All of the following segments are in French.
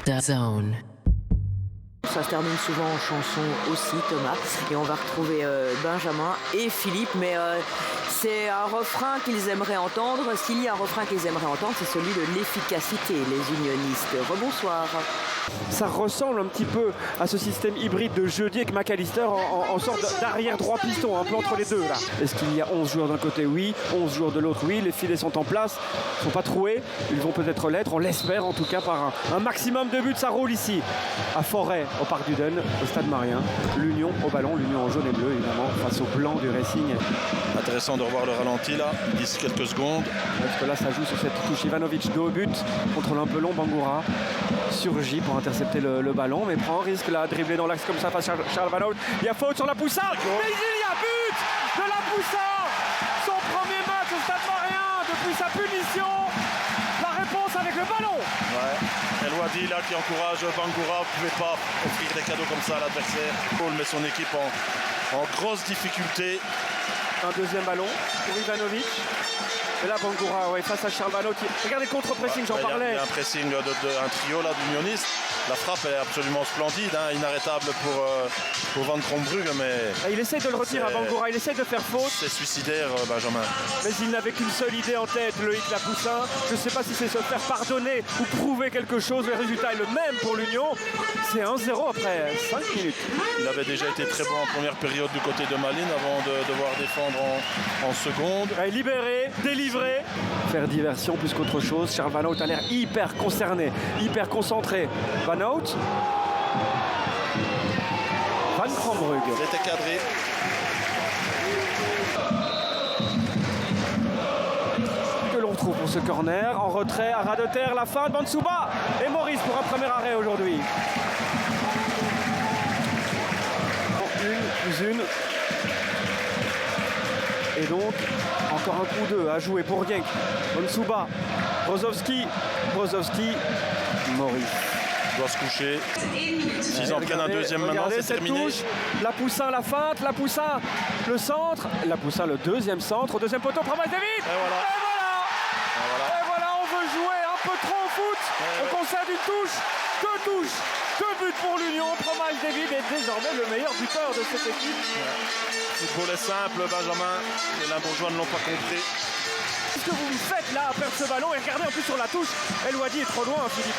DAZN. Ça se termine souvent en chanson aussi, Thomas. Et on va retrouver Benjamin et Philippe. Mais c'est un refrain qu'ils aimeraient entendre. S'il y a un refrain qu'ils aimeraient entendre, c'est celui de l'efficacité, les unionistes. Rebonsoir. Ça ressemble un petit peu à ce système hybride de jeudi avec McAllister en sorte d'arrière droit piston, un peu entre les deux là. Est-ce qu'il y a 11 joueurs d'un côté? Oui. 11 joueurs de l'autre? Oui. Les filets sont en place, ils ne sont pas troués. Ils vont peut-être l'être, on l'espère en tout cas, par un maximum de buts. Ça roule ici à Forêt, au Parc du Dun, au Stade Marien. L'Union au ballon, l'Union en jaune et bleu évidemment, face au blanc du Racing. Intéressant de revoir le ralenti là, d'ici quelques secondes. Parce que là ça joue sur cette touche. Ivanovic, dos au but, contrôle un peu long. Bangoura surgit pour intercepter le ballon, mais prend un risque là, dribbler dans l'axe comme ça face à Charles Van Hout. Il y a faute sur Lapoussa, mais il y a but de Lapoussa. Son premier match au Stade Marien depuis sa punition. La réponse avec le ballon. Ouais. El Wadi là qui encourage Bangoura, vous ne pouvez pas offrir des cadeaux comme ça à l'adversaire. Paul met son équipe en grosse difficulté. Un deuxième ballon pour Ivanovic. Et là Bangoura, ouais, face à Charles Van Hout. Regardez contre-pressing, j'en parlais. Il y a un pressing un trio là d'unionistes. La frappe est absolument splendide, hein, inarrêtable pour Van Krombrugge, mais... Et il essaie de le retirer à Bangoura, il essaie de faire faute. C'est suicidaire, Benjamin. Mais il n'avait qu'une seule idée en tête, Loïc Lapoussin. Je ne sais pas si c'est se faire pardonner ou prouver quelque chose. Le résultat est le même pour l'Union. C'est 1-0 après 5 minutes. Il avait déjà été très bon en première période du côté de Malines avant de devoir défendre en seconde. Libéré, délivré. Faire diversion plus qu'autre chose. Charles Van Hout a l'air hyper concerné, hyper concentré. Van Hout. Van Krombrugge. C'était cadré. Que l'on retrouve pour ce corner. En retrait, à ras de terre, la fin de Bansouba et Maurice pour un premier arrêt aujourd'hui. Une plus une. Et donc, encore un coup 2 à jouer pour Genk. Bansouba, Brozowski, Maurice. Doit se coucher. S'ils en prennent un deuxième maintenant, c'est terminé. Touche. Lapoussin, la feinte, Lapoussin, le centre. Lapoussin, le deuxième centre. Au deuxième poteau, Promes David. Et voilà. Et voilà, on veut jouer un peu trop au foot. On concède une touche, deux buts pour l'Union. Promes David est désormais le meilleur buteur de cette équipe. Le football est simple, Benjamin. Les Limbourgeois ne l'ont pas compris. Qu'est-ce que vous me faites là à perdre ce ballon? Et regardez en plus sur la touche, El Wadi est trop loin, Philippe.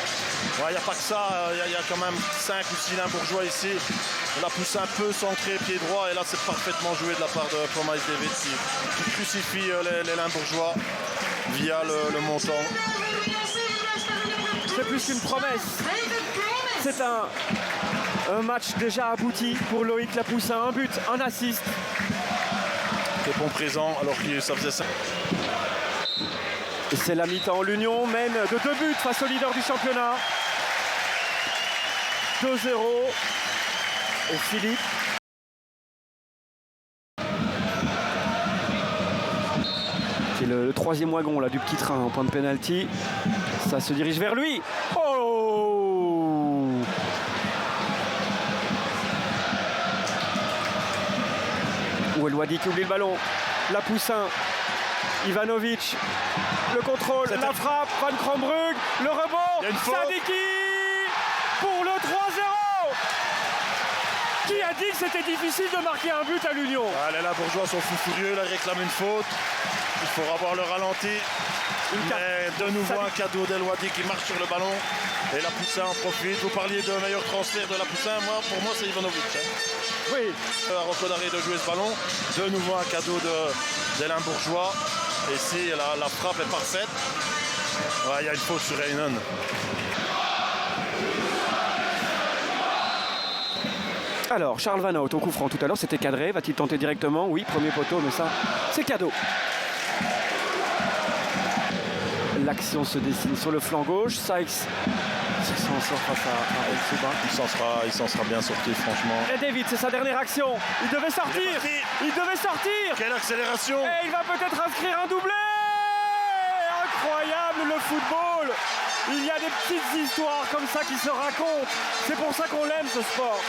Il n'y a pas que ça, il y a quand même 5 ou 6 Limbourgeois ici. La pousse un peu centré, pied droit, et là c'est parfaitement joué de la part de Promes David qui crucifie les Limbourgeois via le montant. C'est plus qu'une promesse. C'est un match déjà abouti pour Loïc Lapoussin. Un but, un assist. C'est bon présent alors que ça faisait ça. Et c'est la mi-temps. L'Union mène de 2 buts face au leader du championnat. 2-0. Et Philippe. Qui est le troisième wagon là, du petit train en point de pénalty. Ça se dirige vers lui. Oh! Ou El Wadi qui oublie le ballon. Lapoussin. Ivanovic. Le contrôle, la frappe, Van Krombrugge, le rebond, Sadiki pour le 3-0. Qui a dit que c'était difficile de marquer un but à l'Union? Les Limbourgeois sont fous furieux, ils réclament une faute. Il faut avoir le ralenti. Mais de nouveau un cadeau d'El Wadi qui marche sur le ballon. Et Lapoussin en profite. Vous parliez de meilleur transfert de Lapoussin. Pour moi, c'est Ivanovic. Oui. À Rocco Daré de jouer ce ballon. De nouveau un cadeau des Limbourgeois. Et ici, la frappe est parfaite. Il y a une faute sur Heinen. Alors, Charles Van Hout au coup franc tout à l'heure, c'était cadré. Va-t-il tenter directement? Oui, premier poteau, mais ça, c'est cadeau. L'action se dessine sur le flanc gauche. Sykes s'en sort face à Bansouba. Il s'en sera bien sorti, franchement. Et David, c'est sa dernière action. Il devait sortir. Quelle accélération! Et il va peut-être inscrire un doublé. Incroyable le football. Il y a des petites histoires comme ça qui se racontent. C'est pour ça qu'on l'aime ce sport.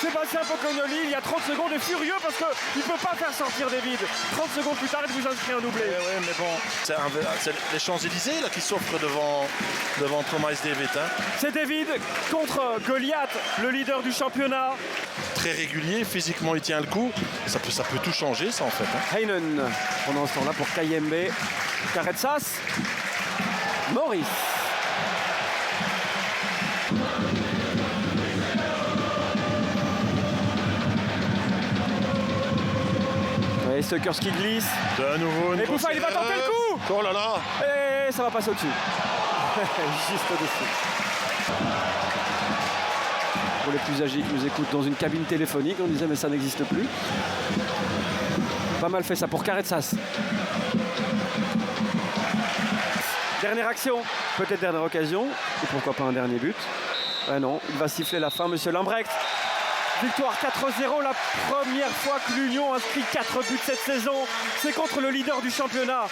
Sébastien Pocognoli, il y a 30 secondes, est furieux parce qu'il ne peut pas faire sortir David. 30 secondes plus tard, il vous inscrit un doublé. Oui, mais bon, c'est les Champs-Élysées là qui s'offrent devant Promise David. Hein. C'est David contre Goliath, le leader du championnat. Très régulier, physiquement il tient le coup. Ça peut tout changer ça en fait. Hein. Heinen, pendant ce temps-là pour Kayembe. Karetsas. Maurice. Et Stuckers qui glisse. De nouveau une et Bouffa, il va tenter le coup. Oh là là. Et ça va passer au-dessus. Juste au-dessus. Pour les plus âgés qui nous écoutent dans une cabine téléphonique, on disait mais ça n'existe plus. Pas mal fait ça pour Karetsas. Dernière action, peut-être dernière occasion, et pourquoi pas un dernier but. Ah non, il va siffler la fin, monsieur Lambrecht. Victoire 4-0, la première fois que l'Union inscrit 4 buts cette saison. C'est contre le leader du championnat.